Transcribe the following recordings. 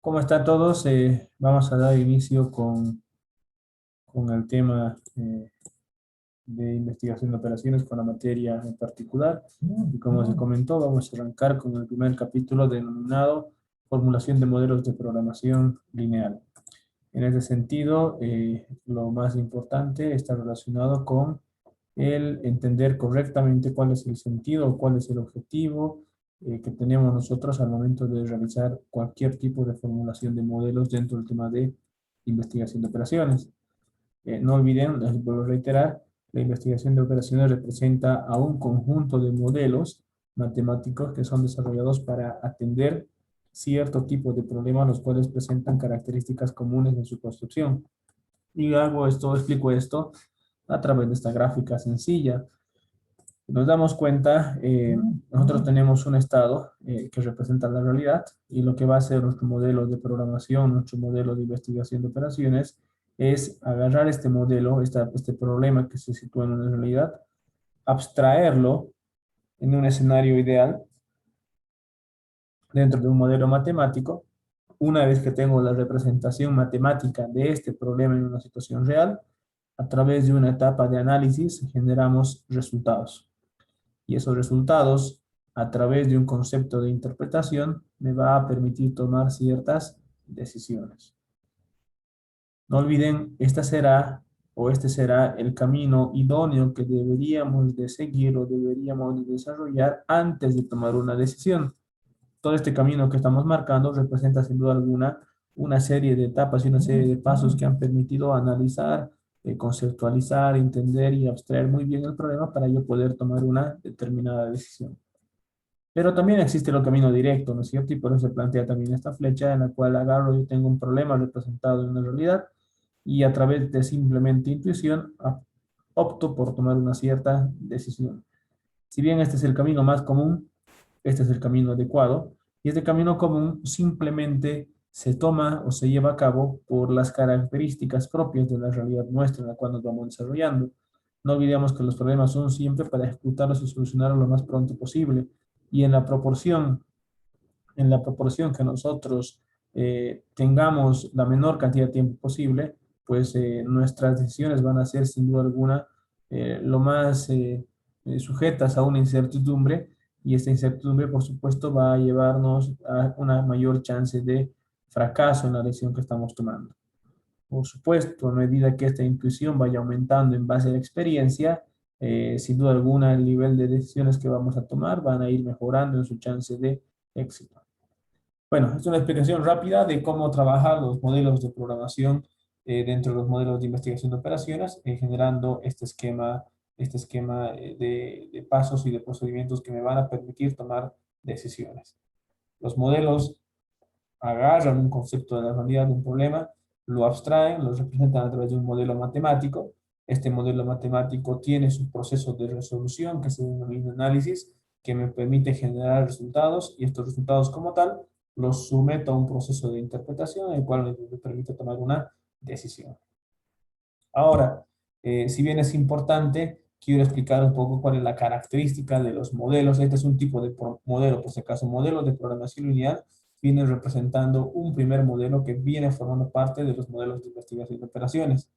¿Cómo están todos? Vamos a dar inicio con el tema de investigación de operaciones con la materia en particular. Y como se comentó, vamos a arrancar con el primer capítulo denominado Formulación de modelos de programación lineal. En ese sentido, lo más importante está relacionado con el entender correctamente cuál es el sentido o cuál es el objetivo que tenemos nosotros al momento de realizar cualquier tipo de formulación de modelos dentro del tema de investigación de operaciones. No olviden, les vuelvo a reiterar, la investigación de operaciones representa a un conjunto de modelos matemáticos que son desarrollados para atender cierto tipo de problemas los cuales presentan características comunes en su construcción. Y explico esto a través de esta gráfica sencilla. Nos damos cuenta, nosotros tenemos un estado que representa la realidad y lo que va a hacer nuestro modelo de programación, nuestro modelo de investigación de operaciones, es agarrar este modelo, este problema que se sitúa en una realidad, abstraerlo en un escenario ideal dentro de un modelo matemático. Una vez que tengo la representación matemática de este problema en una situación real, a través de una etapa de análisis generamos resultados. Y esos resultados, a través de un concepto de interpretación, me va a permitir tomar ciertas decisiones. No olviden, este será el camino idóneo que deberíamos de seguir o deberíamos de desarrollar antes de tomar una decisión. Todo este camino que estamos marcando representa sin duda alguna una serie de etapas y una serie de pasos que han permitido analizar, conceptualizar, entender y abstraer muy bien el problema para yo poder tomar una determinada decisión. Pero también existe el camino directo, ¿no es cierto? Y por eso se plantea también esta flecha en la cual agarro, yo tengo un problema representado en una realidad y a través de simplemente intuición opto por tomar una cierta decisión. Si bien este es el camino más común, este es el camino adecuado, y este camino común simplemente se toma o se lleva a cabo por las características propias de la realidad nuestra en la cual nos vamos desarrollando. No olvidemos que los problemas son siempre para ejecutarlos y solucionarlos lo más pronto posible, y en la proporción que nosotros tengamos la menor cantidad de tiempo posible, pues nuestras decisiones van a ser sin duda alguna lo más sujetas a una incertidumbre y esta incertidumbre por supuesto va a llevarnos a una mayor chance de fracaso en la decisión que estamos tomando. Por supuesto, a medida que esta intuición vaya aumentando en base a la experiencia, sin duda alguna el nivel de decisiones que vamos a tomar van a ir mejorando en su chance de éxito. Bueno, es una explicación rápida de cómo trabajar los modelos de programación dentro de los modelos de investigación de operaciones, generando este esquema de pasos y de procedimientos que me van a permitir tomar decisiones. Los modelos agarran un concepto de la realidad de un problema, lo abstraen, lo representan a través de un modelo matemático. Este modelo matemático tiene su proceso de resolución, que se denomina análisis, que me permite generar resultados, y estos resultados como tal los someto a un proceso de interpretación, el cual me permite tomar una decisión. Ahora, si bien es importante, quiero explicar un poco cuál es la característica de los modelos. Este es un tipo de modelo, por si acaso, modelo de programación lineal, viene representando un primer modelo que viene formando parte de los modelos de investigación de operaciones.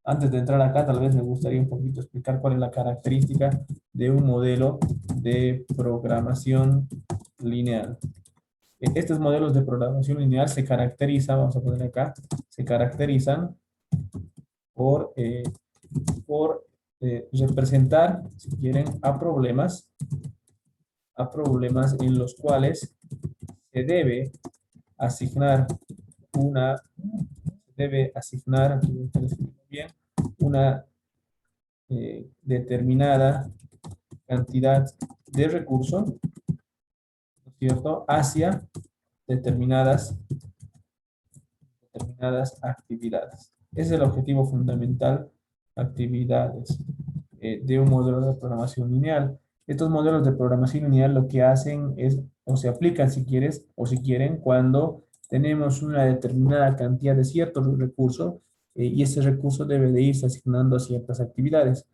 Antes de entrar acá, tal vez me gustaría un poquito explicar cuál es la característica de un modelo de programación lineal. Estos modelos de programación lineal se caracterizan, vamos a poner acá, se caracterizan por, eh, por representar, si quieren, a problemas en los cuales se debe asignar una, bien, una determinada cantidad de recursos, ¿no es cierto?, hacia determinadas actividades. Ese es el objetivo fundamental, actividades de un modelo de programación lineal. Estos modelos de programación lineal lo que hacen es, o se aplican si quieres, o si quieren, cuando tenemos una determinada cantidad de ciertos recursos y ese recurso debe de irse asignando a ciertas actividades.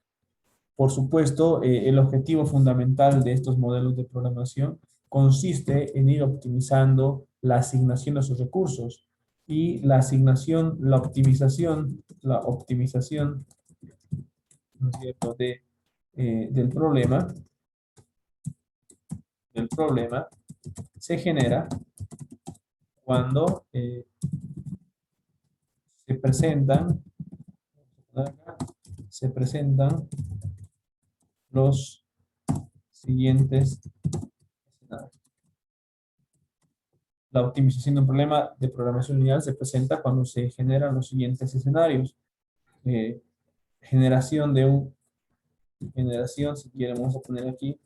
Por supuesto, el objetivo fundamental de estos modelos de programación consiste en ir optimizando la asignación de sus recursos. Y la optimización, ¿no es cierto?, del problema se genera cuando se presentan, los siguientes escenarios. La optimización de un problema de programación lineal se presenta cuando se generan los siguientes escenarios. Generación, si quieren, vamos a poner aquí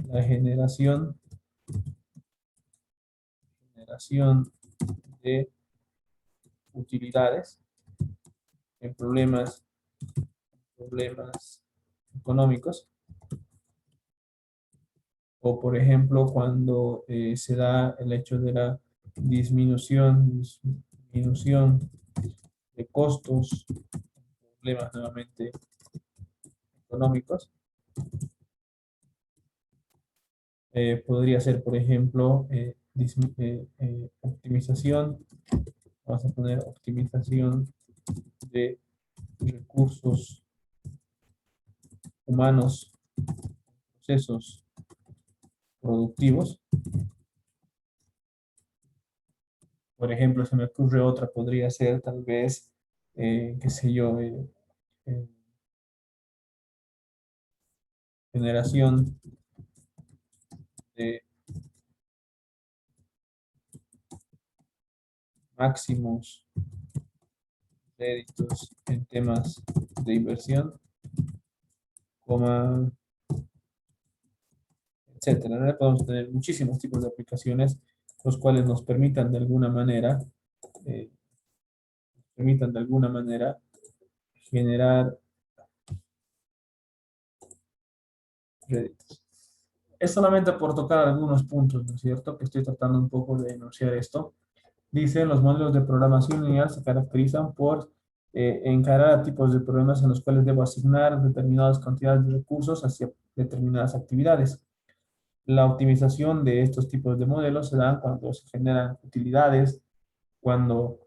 la generación de utilidades en problemas económicos, o por ejemplo cuando se da el hecho de la disminución de costos, problemas nuevamente económicos. Podría ser, por ejemplo, optimización, vamos a poner optimización de recursos humanos, procesos productivos. Por ejemplo, se me ocurre otra, podría ser tal vez, qué sé yo, generación de máximos créditos en temas de inversión, etcétera, ¿no? Podemos tener muchísimos tipos de aplicaciones, los cuales nos permitan de alguna manera, generar réditos. Es solamente por tocar algunos puntos, ¿no es cierto?, que estoy tratando un poco de enunciar esto. Dice, los modelos de programación lineal se caracterizan por encarar a tipos de problemas en los cuales debo asignar determinadas cantidades de recursos hacia determinadas actividades. La optimización de estos tipos de modelos se da cuando se generan utilidades, cuando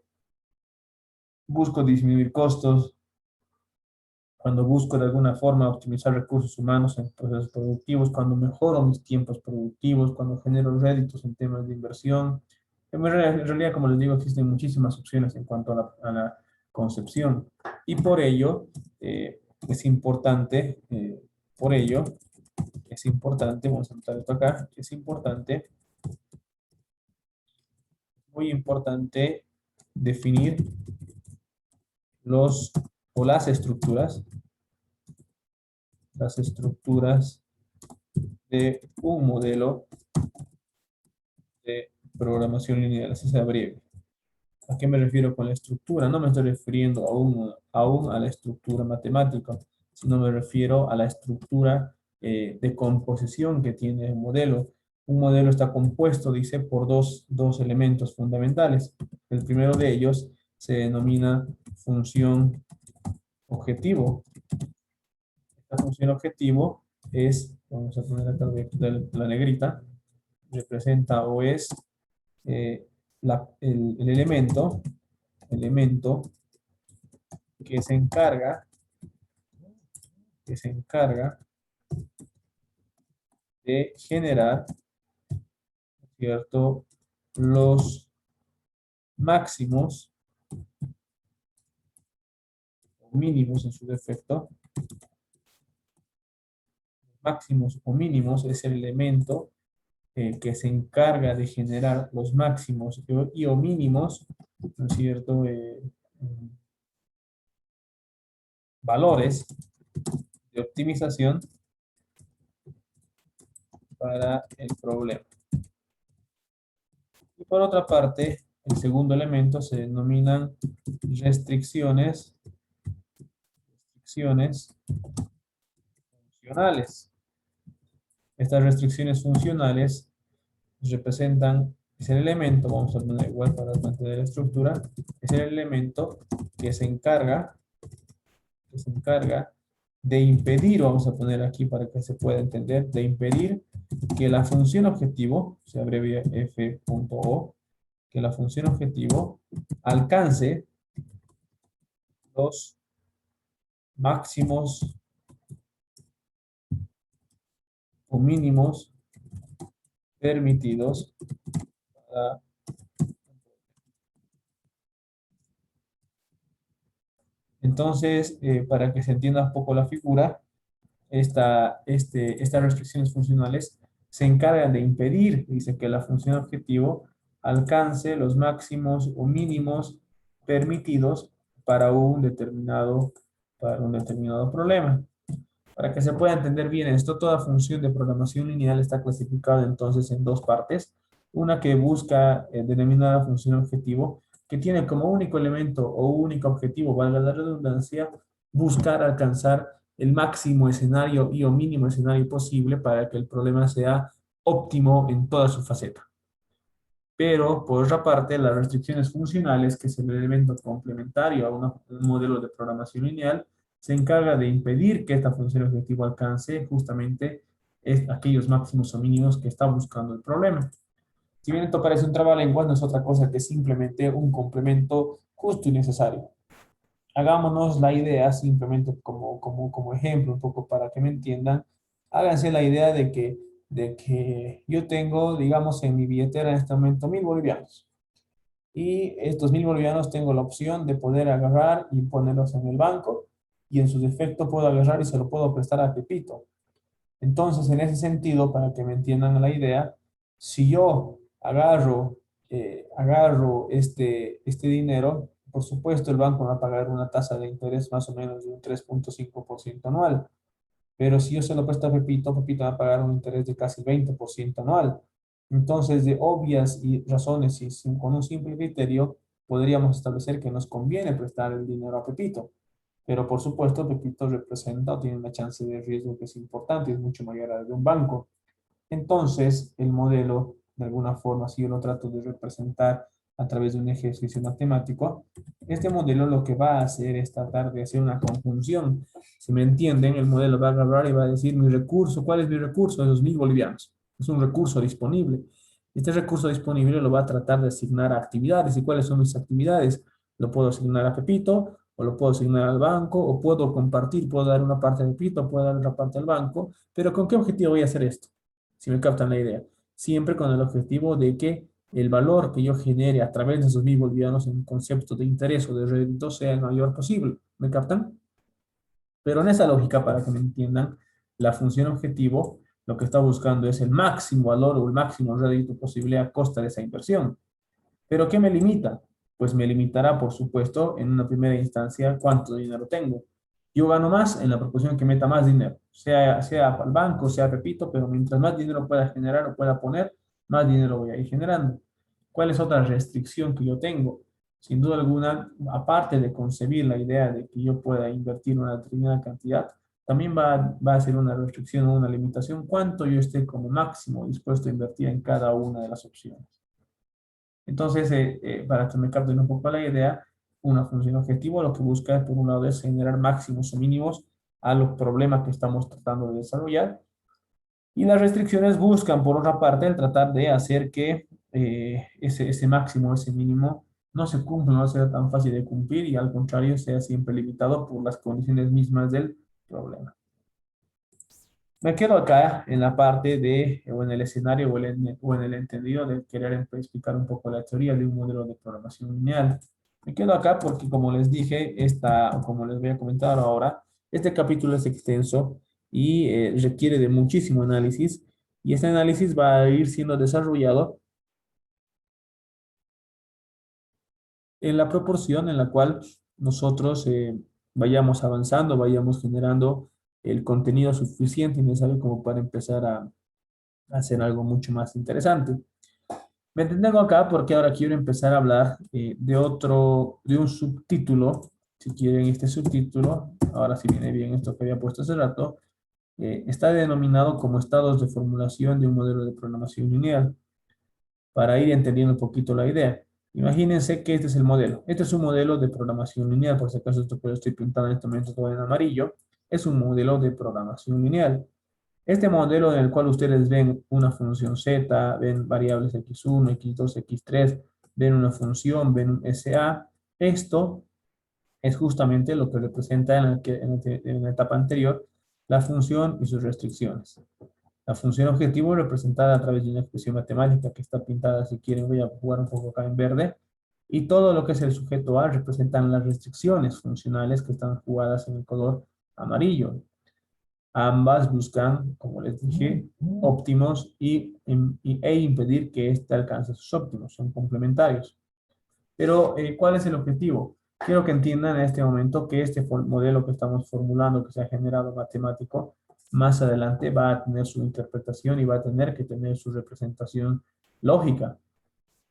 busco disminuir costos, cuando busco de alguna forma optimizar recursos humanos en procesos productivos, cuando mejoro mis tiempos productivos, cuando genero réditos en temas de inversión. En realidad, como les digo, existen muchísimas opciones en cuanto a la concepción. Y por ello, es importante, vamos a anotar esto acá, muy importante definir las estructuras de un modelo de programación lineal, así se abrevia. ¿A qué me refiero con la estructura? No me estoy refiriendo aún a la estructura matemática, sino me refiero a la estructura de composición que tiene el modelo. Un modelo está compuesto, dice, por dos elementos fundamentales. El primero de ellos se denomina función objetivo. Esta función objetivo es, vamos a poner acá la negrita, representa o es el elemento que se encarga de generar, ¿cierto?, los máximos o mínimos en su defecto. Máximos o mínimos es el elemento que se encarga de generar los máximos y o mínimos, ¿no es cierto?, valores de optimización para el problema. Y por otra parte, el segundo elemento se denominan restricciones funcionales. Estas restricciones funcionales representan, es el elemento, vamos a poner igual para mantener la estructura, es el elemento que se encarga de impedir, vamos a poner aquí para que se pueda entender, de impedir que la función objetivo, se abrevia F.O, que la función objetivo alcance los máximos o mínimos permitidos para... Entonces, para que se entienda un poco la figura, estas restricciones funcionales se encargan de impedir, dice, que la función objetivo alcance los máximos o mínimos permitidos para un determinado problema. Para que se pueda entender bien esto, toda función de programación lineal está clasificada entonces en dos partes. Una que busca denominada función objetivo, que tiene como único elemento o único objetivo, valga la redundancia, buscar alcanzar el máximo escenario y o mínimo escenario posible para que el problema sea óptimo en toda su faceta. Pero, por otra parte, las restricciones funcionales, que es el elemento complementario a un modelo de programación lineal, se encarga de impedir que esta función objetivo alcance justamente aquellos máximos o mínimos que está buscando el problema. Si bien esto parece un trabalenguas, no es otra cosa que simplemente un complemento justo y necesario. Hagámonos la idea, simplemente como ejemplo, un poco para que me entiendan, háganse la idea de que yo tengo, digamos, en mi billetera en este momento 1.000 bolivianos. Y estos 1.000 bolivianos tengo la opción de poder agarrar y ponerlos en el banco, y en su defecto puedo agarrar y se lo puedo prestar a Pepito. Entonces, en ese sentido, para que me entiendan la idea, si yo agarro este dinero, por supuesto el banco me va a pagar una tasa de interés más o menos de un 3,5% anual. Pero si yo se lo presto a Pepito, Pepito va a pagar un interés de casi 20% anual. Entonces, de obvias y razones y con un simple criterio, podríamos establecer que nos conviene prestar el dinero a Pepito. Pero por supuesto, Pepito representa o tiene una chance de riesgo que es importante, es mucho mayor a la de un banco. Entonces, el modelo, de alguna forma, si yo lo trato de representar a través de un ejercicio matemático, este modelo lo que va a hacer es tratar de hacer una conjunción. Si me entienden, el modelo va a agarrar y va a decir, mi recurso, ¿cuál es mi recurso? Esos 1.000 bolivianos. Es un recurso disponible. Este recurso disponible lo va a tratar de asignar a actividades. ¿Y cuáles son mis actividades? Lo puedo asignar a Pepito, o lo puedo asignar al banco, o puedo compartir, puedo dar una parte a Pepito, puedo dar otra parte al banco. Pero ¿con qué objetivo voy a hacer esto? Si me captan la idea. Siempre con el objetivo de que el valor que yo genere a través de esos 1.000 bolivianos en concepto de interés o de rédito sea el mayor posible. ¿Me captan? Pero en esa lógica, para que me entiendan, la función objetivo lo que está buscando es el máximo valor o el máximo rédito posible a costa de esa inversión. ¿Pero qué me limita? Pues me limitará, por supuesto, en una primera instancia, cuánto dinero tengo. Yo gano más en la proporción que meta más dinero, sea al banco, sea repito, pero mientras más dinero pueda generar o pueda poner, más dinero voy a ir generando. ¿Cuál es otra restricción que yo tengo? Sin duda alguna, aparte de concebir la idea de que yo pueda invertir una determinada cantidad, también va a ser una restricción o una limitación cuánto yo esté como máximo dispuesto a invertir en cada una de las opciones. Entonces, para que me capten un poco la idea, una función objetivo lo que busca, por un lado, es generar máximos o mínimos a los problemas que estamos tratando de desarrollar. Y las restricciones buscan, por otra parte, el tratar de hacer que ese máximo, ese mínimo, no se cumpla, no sea tan fácil de cumplir y al contrario sea siempre limitado por las condiciones mismas del problema. Me quedo acá en la parte de, o en el escenario o en el entendido de querer explicar un poco la teoría de un modelo de programación lineal. Me quedo acá porque, como les dije, como les voy a comentar ahora, este capítulo es extenso y requiere de muchísimo análisis, y este análisis va a ir siendo desarrollado en la proporción en la cual nosotros vayamos avanzando, vayamos generando el contenido suficiente y necesario como para empezar a hacer algo mucho más interesante. Me detengo acá porque ahora quiero empezar a hablar de un subtítulo. Si quieren este subtítulo, ahora sí viene bien esto que había puesto hace rato, está denominado como estados de formulación de un modelo de programación lineal, para ir entendiendo un poquito la idea. Imagínense que este es el modelo. Este es un modelo de programación lineal, por si acaso esto que lo estoy pintando en este momento todo en amarillo. Es un modelo de programación lineal. Este modelo en el cual ustedes ven una función z, ven variables x1, x2, x3, ven una función, ven un SA. Esto es justamente lo que representa en la etapa anterior la función y sus restricciones. La función objetivo es representada a través de una expresión matemática que está pintada, si quieren voy a jugar un poco acá en verde, y todo lo que es el sujeto A representan las restricciones funcionales que están jugadas en el color amarillo. Ambas buscan, como les dije, óptimos e impedir que éste alcance sus óptimos, son complementarios. Pero, ¿cuál es el objetivo? Quiero que entiendan en este momento que este modelo que estamos formulando, que se ha generado matemático, más adelante va a tener su interpretación y va a tener que tener su representación lógica.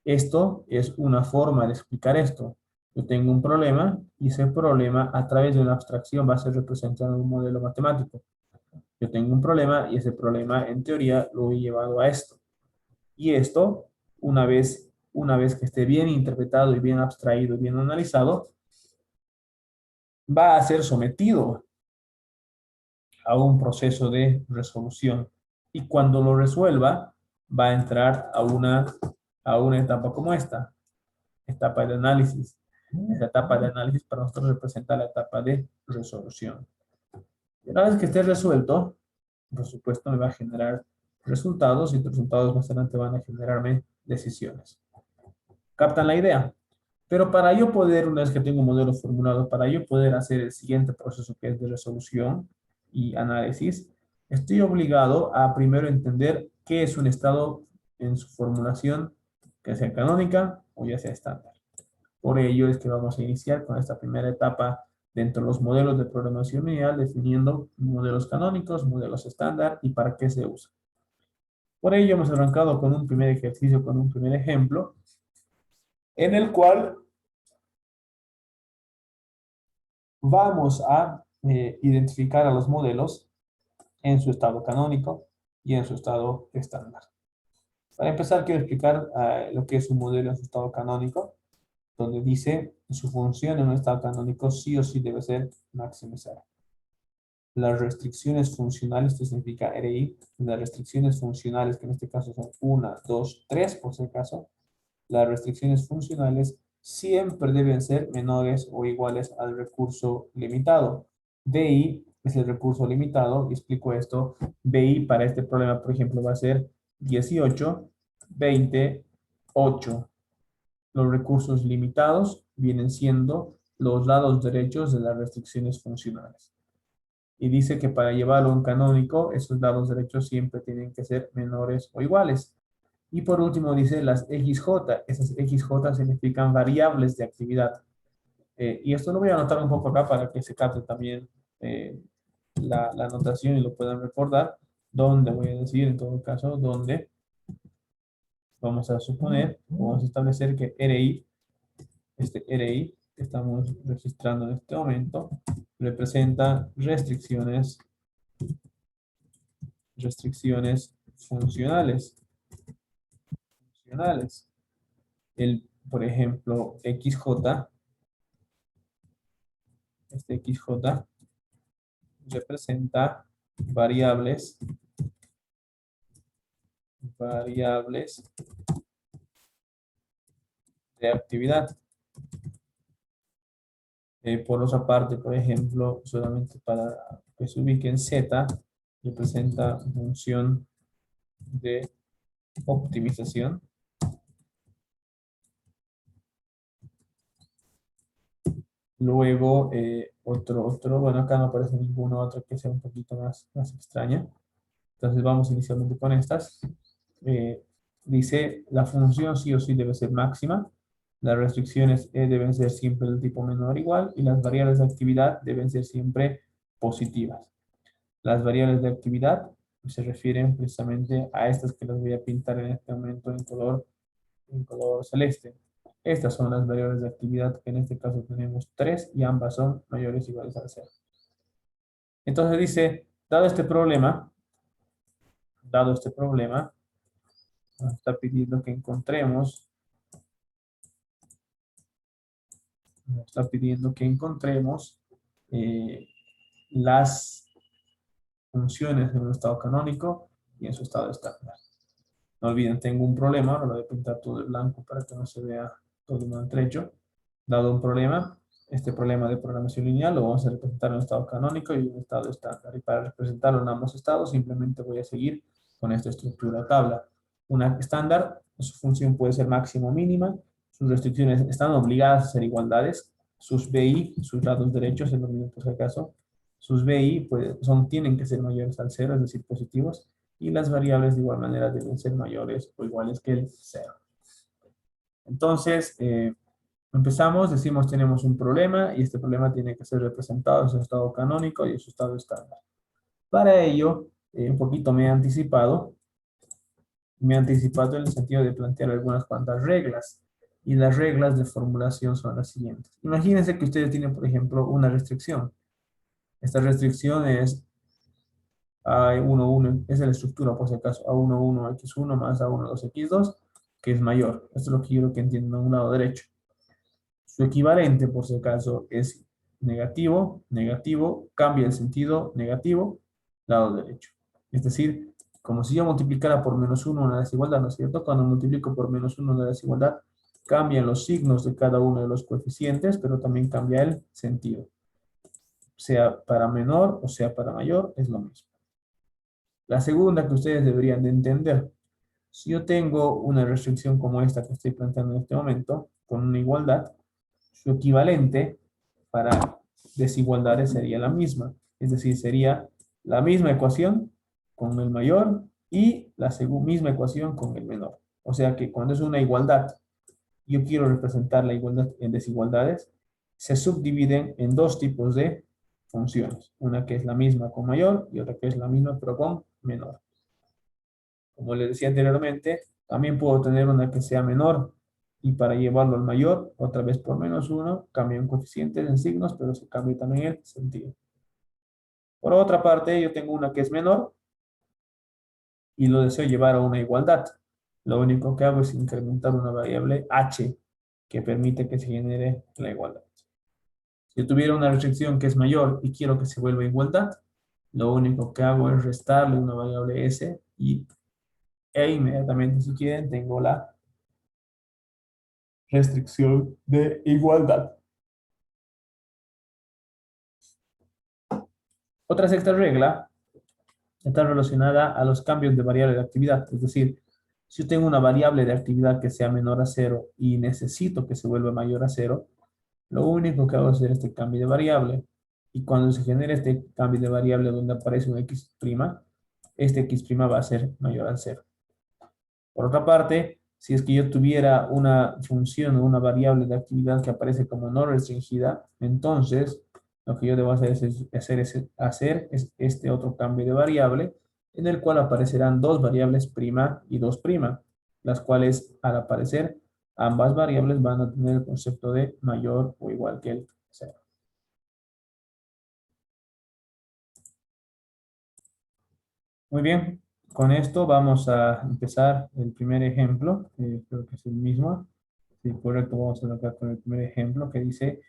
Esto es una forma de explicar esto. Yo tengo un problema y ese problema a través de una abstracción va a ser representado en un modelo matemático. Yo tengo un problema y ese problema en teoría lo he llevado a esto. Y esto, una vez que esté bien interpretado y bien abstraído y bien analizado, va a ser sometido a un proceso de resolución. Y cuando lo resuelva, va a entrar a una etapa como esta, etapa de análisis. Esta etapa de análisis para nosotros representa la etapa de resolución. Y una vez que esté resuelto, por supuesto me va a generar resultados y los resultados más adelante van a generarme decisiones. ¿Captan la idea? Pero para yo poder, una vez que tengo un modelo formulado, para yo poder hacer el siguiente proceso que es de resolución y análisis, estoy obligado a primero entender qué es un estado en su formulación, que sea canónica o ya sea estándar. Por ello es que vamos a iniciar con esta primera etapa dentro de los modelos de programación lineal, definiendo modelos canónicos, modelos estándar y para qué se usa. Por ello hemos arrancado con un primer ejercicio, con un primer ejemplo, en el cual vamos a identificar a los modelos en su estado canónico y en su estado estándar. Para empezar, quiero explicar lo que es un modelo en su estado canónico, donde dice su función en un estado canónico sí o sí debe ser maximizar. Las restricciones funcionales, esto significa RI, las restricciones funcionales, que en este caso son 1, 2, 3 por si acaso, las restricciones funcionales siempre deben ser menores o iguales al recurso limitado. DI es el recurso limitado, y explico esto. BI para este problema, por ejemplo, va a ser 18, 20, 8. Los recursos limitados vienen siendo los lados derechos de las restricciones funcionales. Y dice que para llevarlo a un canónico, esos lados derechos siempre tienen que ser menores o iguales. Y por último dice las XJ. Esas XJ significan variables de actividad. Y esto lo voy a anotar un poco acá para que se capte también la anotación y lo puedan recordar. Donde voy a decir, en todo caso, donde vamos a suponer, vamos a establecer que RI, este RI que estamos registrando en este momento, representa restricciones funcionales. Por ejemplo, XJ, este XJ representa variables de actividad. Por otra parte, por ejemplo, solamente para que se ubique en Z, representa función de optimización. Luego, bueno, acá no aparece ninguna otra que sea un poquito más extraña. Entonces vamos inicialmente con estas. Dice, la función sí o sí debe ser máxima. Las restricciones deben ser siempre del tipo menor o igual y las variables de actividad deben ser siempre positivas. Las variables de actividad se refieren precisamente a estas que las voy a pintar en este momento en color celeste. Estas son las variables de actividad que en este caso tenemos 3 y ambas son mayores o iguales a 0. Entonces dice, dado este problema, nos está pidiendo que encontremos las funciones en un estado canónico y en su estado estándar. No olviden, tengo un problema, ahora lo voy a pintar todo de blanco para que no se vea todo maltrecho. Dado un problema, este problema de programación lineal lo vamos a representar en un estado canónico y un estado estándar. Y para representarlo en ambos estados, simplemente voy a seguir con esta estructura tabla. Una estándar, su función puede ser máxima o mínima, sus restricciones están obligadas a ser igualdades, sus BI, sus lados derechos, es lo mismo por si acaso, sus BI pues, tienen que ser mayores al cero, es decir, positivos, y las variables de igual manera deben ser mayores o iguales que el cero. Entonces, empezamos, decimos tenemos un problema y este problema tiene que ser representado en su estado canónico y en su estado estándar. Para ello, un poquito me he anticipado en el sentido de plantear algunas cuantas reglas. Y las reglas de formulación son las siguientes. Imagínense que ustedes tienen, por ejemplo, una restricción. Esta restricción es A11, es la estructura, por si acaso, A11x1 más A12x2, que es mayor. Esto es lo que quiero que entiendan a un lado derecho. Su equivalente, por si acaso, es negativo, negativo, cambia el sentido, negativo, lado derecho. Es decir, como si yo multiplicara por -1 una desigualdad, ¿no es cierto? Cuando multiplico por -1 una desigualdad, cambian los signos de cada uno de los coeficientes, pero también cambia el sentido. Sea para menor o sea para mayor, es lo mismo. La segunda que ustedes deberían de entender, si yo tengo una restricción como esta que estoy planteando en este momento, con una igualdad, su equivalente para desigualdades sería la misma. Es decir, sería la misma ecuación con el mayor y la misma ecuación con el menor. O sea que cuando es una igualdad, yo quiero representar la igualdad en desigualdades, se subdividen en dos tipos de funciones. Una que es la misma con mayor y otra que es la misma pero con menor. Como les decía anteriormente, también puedo tener una que sea menor y para llevarlo al mayor, otra vez por -1, cambian coeficientes en signos, pero se cambia también el sentido. Por otra parte, yo tengo una que es menor y lo deseo llevar a una igualdad. Lo único que hago es incrementar una variable h que permite que se genere la igualdad. Si yo tuviera una restricción que es mayor y quiero que se vuelva igualdad, lo único que hago es restarle una variable s e inmediatamente, si quieren, tengo la restricción de igualdad. Otra sexta regla está relacionada a los cambios de variable de actividad. Es decir, si yo tengo una variable de actividad que sea menor a 0 y necesito que se vuelva mayor a 0, lo único que hago es hacer este cambio de variable. Y cuando se genere este cambio de variable donde aparece un x', este x' va a ser mayor a 0. Por otra parte, si es que yo tuviera una función o una variable de actividad que aparece como no restringida, entonces lo que yo debo hacer es este otro cambio de variable en el cual aparecerán dos variables prima y 2', las cuales al aparecer ambas variables van a tener el concepto de mayor o igual que el 0. Muy bien, con esto vamos a empezar el primer ejemplo, creo que es el mismo. Sí, correcto, vamos a arrancar con el primer ejemplo que dice,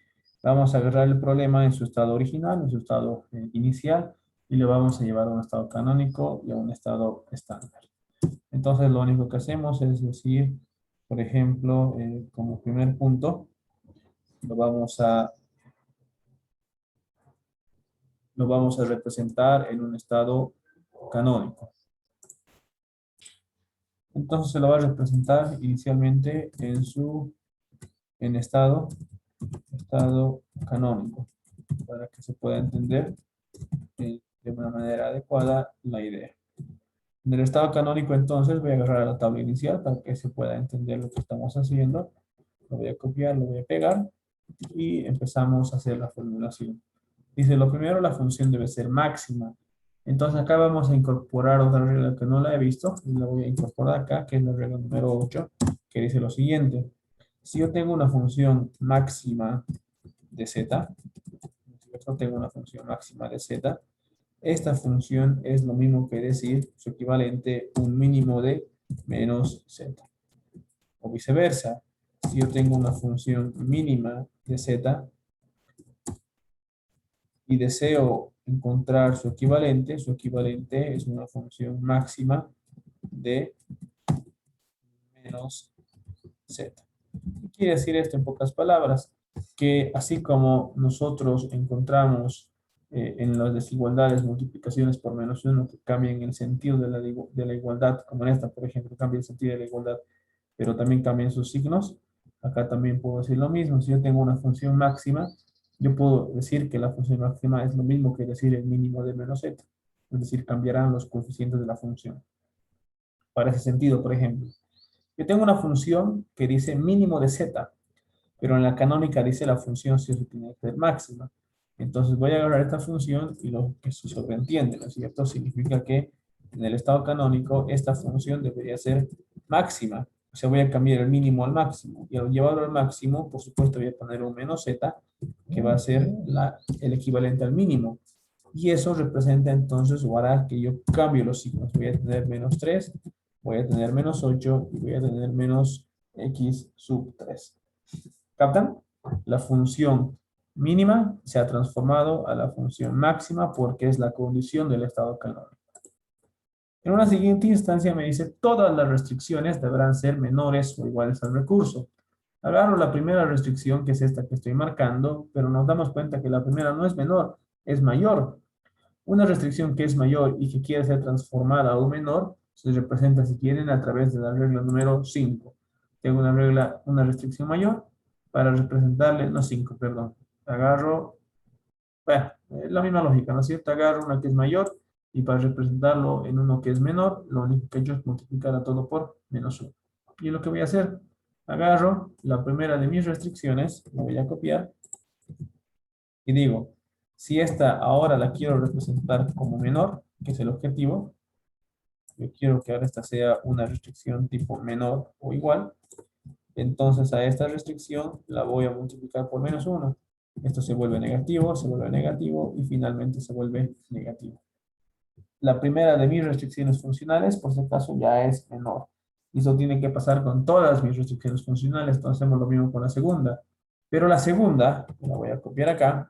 vamos a agarrar el problema en su estado original, en su estado inicial, y lo vamos a llevar a un estado canónico y a un estado estándar. Entonces lo único que hacemos es decir, por ejemplo, como primer punto, lo vamos a, lo vamos a representar en un estado canónico. Entonces se lo va a representar inicialmente en estado canónico, para que se pueda entender de una manera adecuada la idea. En el estado canónico entonces voy a agarrar la tabla inicial para que se pueda entender lo que estamos haciendo. Lo voy a copiar, lo voy a pegar y empezamos a hacer la formulación. Dice, lo primero, la función debe ser máxima. Entonces acá vamos a incorporar otra regla que no la he visto y la voy a incorporar acá, que es la regla número 8, que dice lo siguiente. Si yo tengo una función máxima de z, yo tengo una función máxima de z, esta función es lo mismo que decir su equivalente un mínimo de menos z. O viceversa, si yo tengo una función mínima de z y deseo encontrar su equivalente es una función máxima de menos z. ¿Qué quiere decir esto en pocas palabras? Que así como nosotros encontramos en las desigualdades multiplicaciones por menos 1 que cambian el sentido de la igualdad, como en esta, por ejemplo, cambia el sentido de la igualdad, pero también cambian sus signos, acá también puedo decir lo mismo. Si yo tengo una función máxima, yo puedo decir que la función máxima es lo mismo que decir el mínimo de menos z, es decir, cambiarán los coeficientes de la función. Para ese sentido, por ejemplo, yo tengo una función que dice mínimo de z, pero en la canónica dice la función si eso tiene que ser máxima. Entonces voy a agarrar esta función y lo que se sobreentiende, ¿no es cierto? Significa que en el estado canónico esta función debería ser máxima. O sea, voy a cambiar el mínimo al máximo. Y al llevarlo al máximo, por supuesto, voy a poner un menos z, que va a ser el equivalente al mínimo. Y eso representa entonces, o hará que yo cambie los signos. Voy a tener menos 3, voy a tener menos 8 y voy a tener menos x sub 3. ¿Captan? La función mínima se ha transformado a la función máxima porque es la condición del estado canónico. En una siguiente instancia me dice todas las restricciones deberán ser menores o iguales al recurso. Agarro la primera restricción, que es esta que estoy marcando, pero nos damos cuenta que la primera no es menor, es mayor. Una restricción que es mayor y que quiere ser transformada a un menor se representa, si quieren, a través de la regla número 5. Tengo una restricción mayor para representarle, no 5, perdón. Agarro, bueno, la misma lógica, ¿no es cierto? Agarro una que es mayor y para representarlo en uno que es menor, lo único que he hecho es multiplicar a todo por menos 1. Y lo que voy a hacer, agarro la primera de mis restricciones, la voy a copiar y digo, si esta ahora la quiero representar como menor, que es el objetivo, yo quiero que ahora esta sea una restricción tipo menor o igual, entonces a esta restricción la voy a multiplicar por menos 1. Esto se vuelve negativo y finalmente se vuelve negativo. La primera de mis restricciones funcionales, por si acaso, ya es menor. Y eso tiene que pasar con todas mis restricciones funcionales, entonces hacemos lo mismo con la segunda. Pero la segunda, la voy a copiar acá,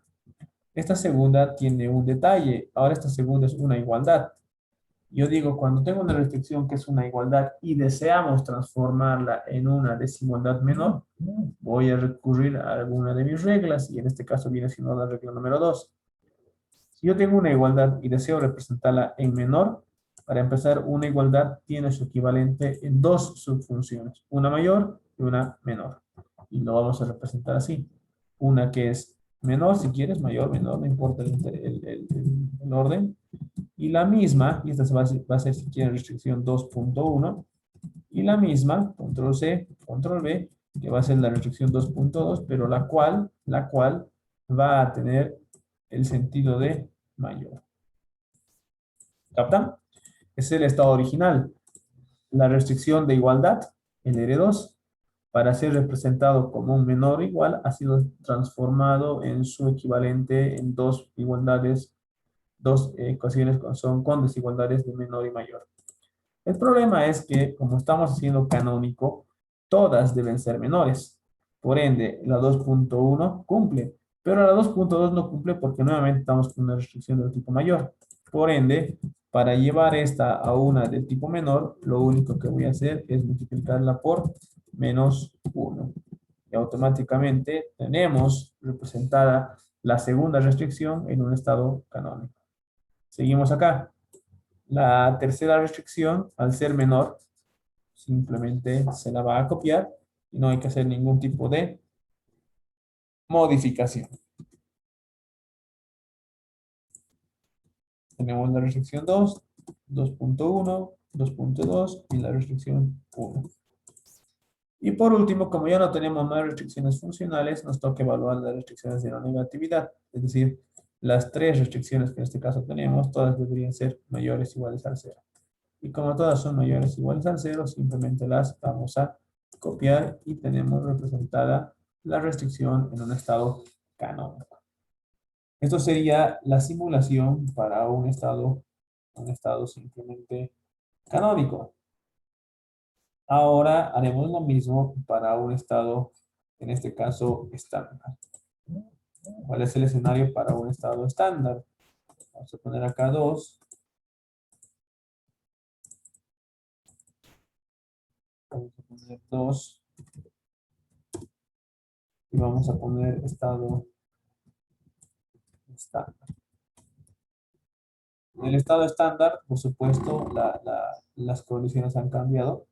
esta segunda tiene un detalle. Ahora esta segunda es una igualdad. Yo digo, cuando tengo una restricción que es una igualdad y deseamos transformarla en una desigualdad menor, voy a recurrir a alguna de mis reglas y en este caso viene siendo la regla número 2. Si yo tengo una igualdad y deseo representarla en menor, para empezar, una igualdad tiene su equivalente en dos subfunciones, una mayor y una menor. Y lo vamos a representar así. Una que es menor, si quieres, mayor, menor, no importa el orden. Y la misma, y esta va a ser si quieren restricción 2.1, y la misma, control C, control V, que va a ser la restricción 2.2, pero la cual va a tener el sentido de mayor. ¿Captan? Es el estado original. La restricción de igualdad, el R2, para ser representado como un menor o igual, ha sido transformado en su equivalente en dos igualdades, dos ecuaciones son con desigualdades de menor y mayor. El problema es que, como estamos haciendo canónico, todas deben ser menores. Por ende, la 2.1 cumple, pero la 2.2 no cumple porque nuevamente estamos con una restricción del tipo mayor. Por ende, para llevar esta a una del tipo menor, lo único que voy a hacer es multiplicarla por menos 1. Y automáticamente tenemos representada la segunda restricción en un estado canónico. Seguimos acá. La tercera restricción, al ser menor, simplemente se la va a copiar y no hay que hacer ningún tipo de modificación. Tenemos la restricción 2, 2.1, 2.2 y la restricción 1. Y por último, como ya no tenemos más restricciones funcionales, nos toca evaluar las restricciones de la negatividad. Es decir, las tres restricciones que en este caso tenemos, todas deberían ser mayores o iguales al 0. Y como todas son mayores o iguales al 0, simplemente las vamos a copiar y tenemos representada la restricción en un estado canónico. Esto sería la simulación para un estado simplemente canónico. Ahora haremos lo mismo para un estado, en este caso, estándar. ¿Cuál es el escenario para un estado estándar? Vamos a poner acá 2. Vamos a poner 2 y vamos a poner estado estándar. En el estado estándar, por supuesto, las condiciones han cambiado.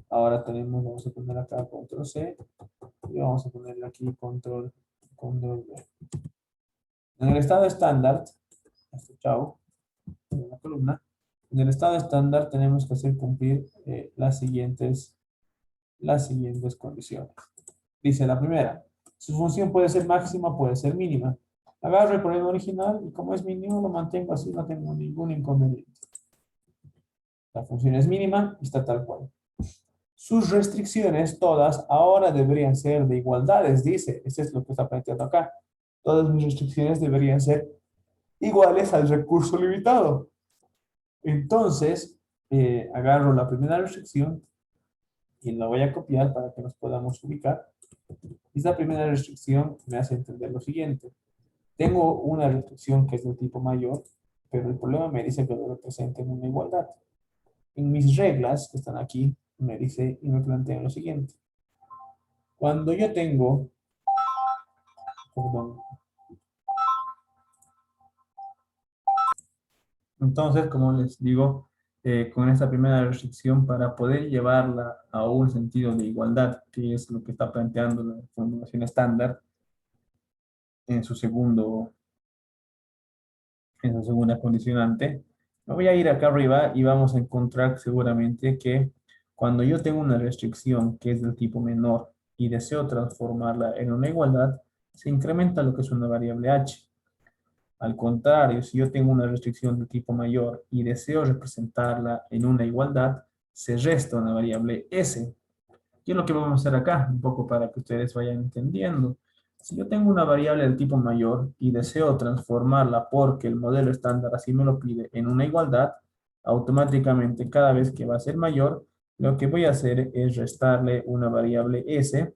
Ahora tenemos, vamos a poner acá control C y vamos a ponerle aquí control V. En el estado estándar, chao, en la columna, en el estado estándar tenemos que hacer cumplir las siguientes condiciones. Dice la primera, su función puede ser máxima, puede ser mínima. Agarro el problema original y como es mínimo lo mantengo así, no tengo ningún inconveniente. La función es mínima y está tal cual. Sus restricciones todas ahora deberían ser de igualdades, dice. Eso es lo que está planteando acá. Todas mis restricciones deberían ser iguales al recurso limitado. Entonces, agarro la primera restricción y la voy a copiar para que nos podamos ubicar. Esta primera restricción me hace entender lo siguiente. Tengo una restricción que es de tipo mayor, pero el problema me dice que lo represente en una igualdad. En mis reglas, que están aquí, me dice y me plantea lo siguiente. Cuando yo tengo, perdón, entonces, como les digo, con esta primera restricción, para poder llevarla a un sentido de igualdad, que es lo que está planteando la formulación estándar en su segunda condicionante, me voy a ir acá arriba y vamos a encontrar seguramente que cuando yo tengo una restricción que es del tipo menor y deseo transformarla en una igualdad, se incrementa lo que es una variable h. Al contrario, si yo tengo una restricción de tipo mayor y deseo representarla en una igualdad, se resta una variable s. ¿Qué es lo que vamos a hacer acá? Un poco para que ustedes vayan entendiendo. Si yo tengo una variable del tipo mayor y deseo transformarla porque el modelo estándar así me lo pide en una igualdad, automáticamente cada vez que va a ser mayor, lo que voy a hacer es restarle una variable s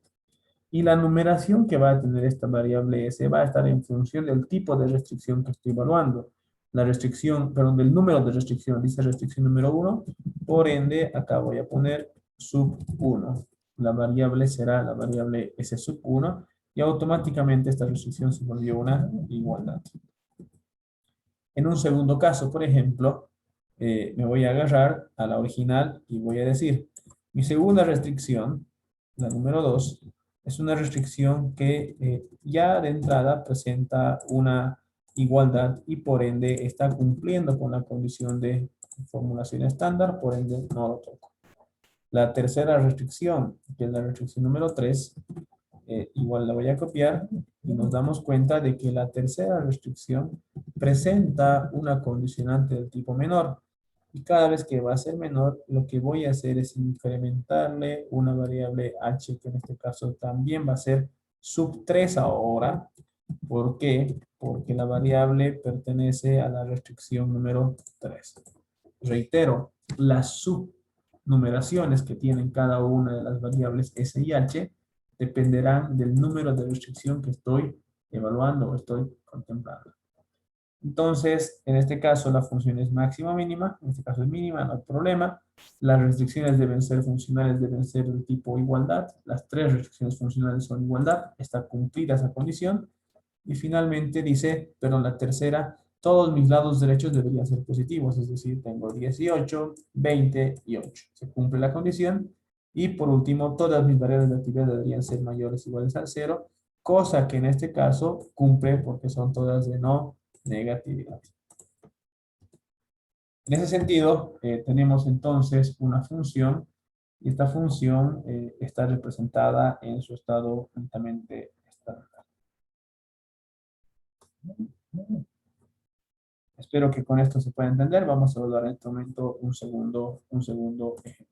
y la numeración que va a tener esta variable s va a estar en función del tipo de restricción que estoy evaluando. La restricción, perdón, del número de restricción, dice restricción número 1, por ende, acá voy a poner sub 1. La variable será la variable s sub 1 y automáticamente esta restricción se volvió una igualdad. En un segundo caso, por ejemplo, me voy a agarrar a la original y voy a decir, mi segunda restricción, la número 2, es una restricción que ya de entrada presenta una igualdad y por ende está cumpliendo con la condición de formulación estándar, por ende no lo toco. La tercera restricción, que es la restricción número 3, igual la voy a copiar y nos damos cuenta de que la tercera restricción presenta una condicionante del tipo menor. Y cada vez que va a ser menor, lo que voy a hacer es incrementarle una variable h, que en este caso también va a ser sub 3 ahora. ¿Por qué? Porque la variable pertenece a la restricción número 3. Reitero, las subnumeraciones que tienen cada una de las variables s y h dependerán del número de restricción que estoy evaluando o estoy contemplando. Entonces, en este caso la función es máxima o mínima, en este caso es mínima, no hay problema. Las restricciones deben ser funcionales, deben ser del tipo igualdad. Las tres restricciones funcionales son igualdad, está cumplida esa condición. Y finalmente dice, pero en la tercera, todos mis lados derechos deberían ser positivos, es decir, tengo 18, 20 y 8. Se cumple la condición. Y por último, todas mis variables de actividad deberían ser mayores o iguales al 0, cosa que en este caso cumple porque son todas de no negatividad. En ese sentido, tenemos entonces una función y esta función está representada en su estado completamente estándar. Espero que con esto se pueda entender. Vamos a evaluar en este momento un segundo ejemplo.